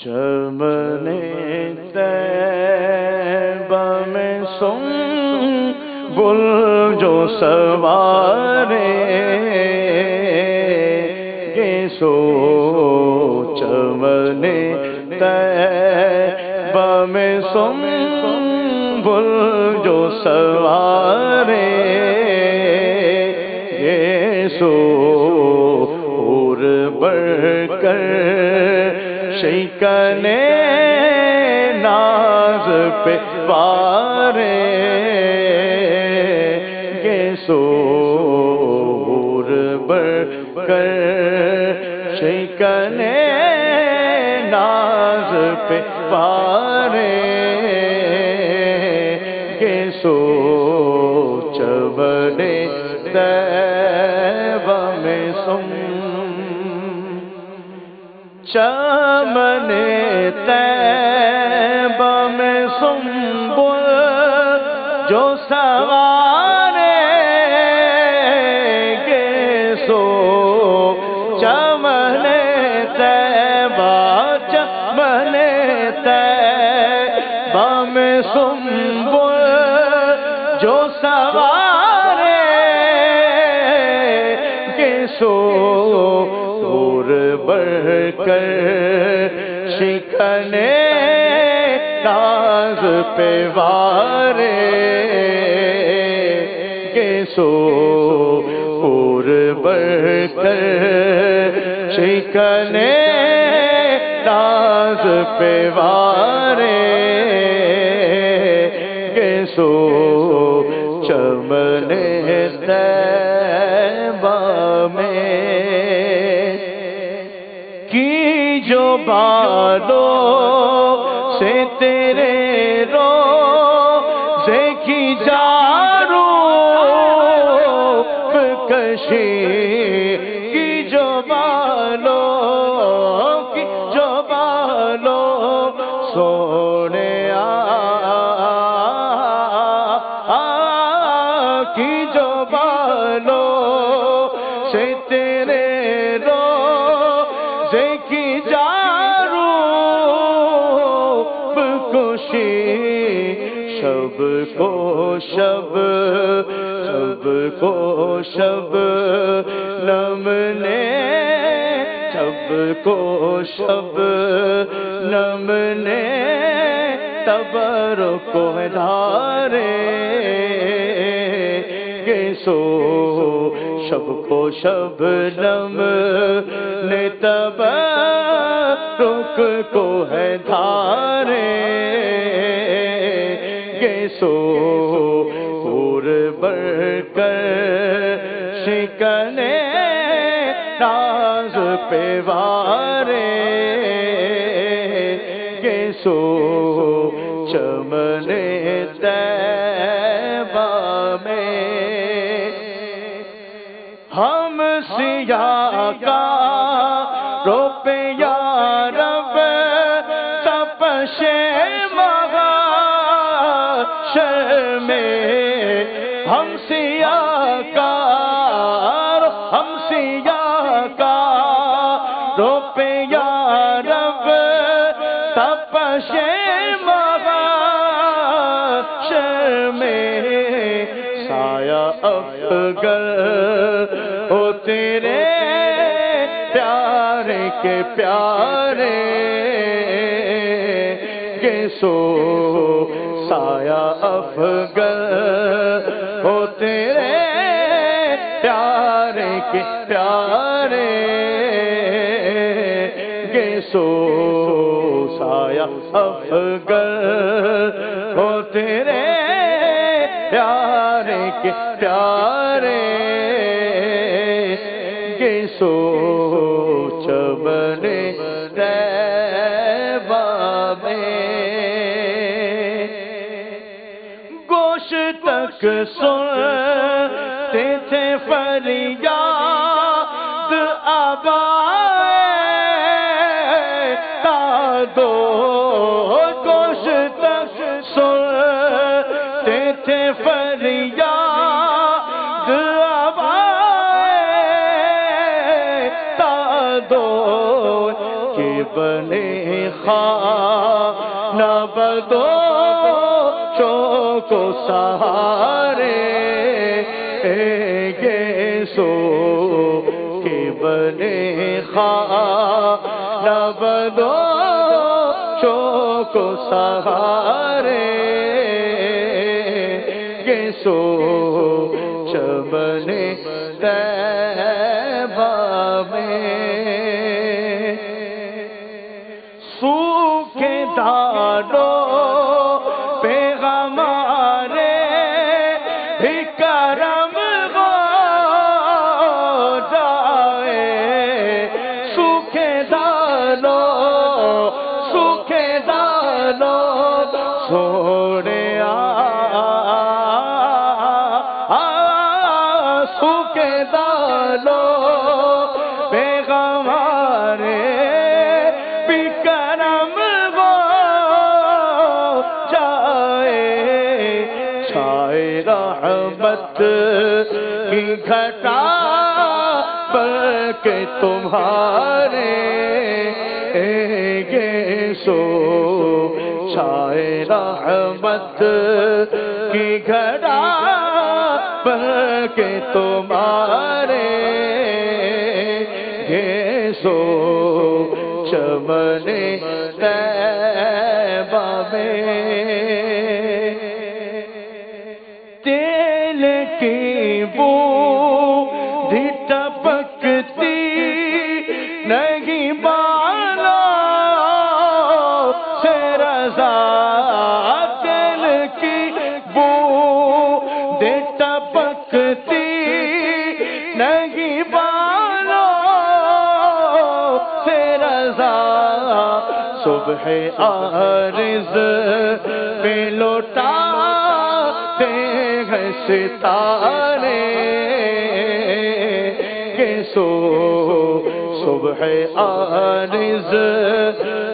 چمن طیبہ میں سنبل جو سوارے گے سو چمن طیبہ میں سنبل جو سوارے گے سو اور بڑھ کر شیکن ناز پہ پارے گے سو اور بڑھ کر شیکن ناز پہ پارے گے سو چمن طیبہ میں چمن طیبہ میں سنبل جو سوارے گے سو چمن طیبہ میں سنبل جو سوارے گے سو اور بڑھ کر شکن ناز پہ وارے گے سو اور بڑھ کر شکن ناز پہ وارے گے سو چمن طیبہ میں کی جو بالوں سے تیرے روزے کی جاروب کشی کی جو بالوں سونے کی جو بالوں سے تیرے روزے کی جاروب کشی شب کو شب نم نے شب کو شب نم نے تبرک کو دھارے گے سو شب کو شب نم نے تبرک کو ہے دھارے گے سو اور بڑھ کر شکن ناز پہ وارے گے سو چمن طیبہ میں ہم سیاہ کا روپیہ رب تپشے محشر میں ہم سیاہ کا روپیہ رب تپشے محشر میں سایہ افگن ہو تیرے پیارے کے پیارے گے سو سایہ افگن ہو تیرے پیارے کے پیارے گے سو سایہ افگن ہو تیرے پیارے کے پیارے گے سو چمن طیبہ میں گوش تک سنتے تھے فریاد آبائے دادو گوش تک سنتے تھے فریاد آبائے دادو کہ بنے خانہ بدوشوں کو سہارے گیسو کہ بنے خانہ بدوشوں کو سہارے گیسو چمن طیبہ میں سوکھے دانوں پہ ہمارے بھی کرم ہو جائے سوکھے دانوں سوڑے سوکھے دانوں پہ ہمارے بھی کرم ہو جائے چھائے رحمت کی گھٹا بلکہ تمہارے گیسو چھائے رحمت کی گھٹا بلکہ تمہارے گیسو چمن طیبہ میں تیل کی بو بھی ٹپکتی نہیں بالوں سے رضا تیل کی بو بھی ٹپکتی نہیں بالوں سے رضا صبح عارض پہ لوٹاتے ہیں ستارے گیسو صبح عارض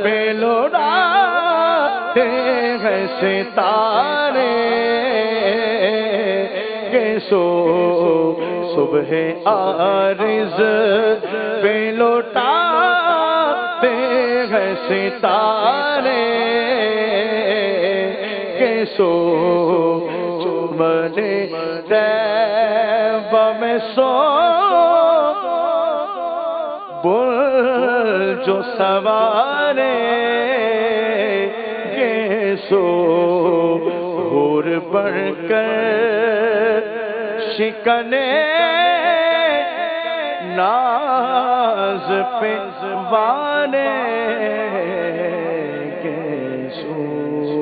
پہ لوٹاتے ہیں ستارے گیسو صبح عارض پہ لوٹاتے ہیں ستارے گیسو چمن طیبہ میں سو بل جو سوارے گیسو حور بڑھ کر شکنے ناز پہ والے گیسو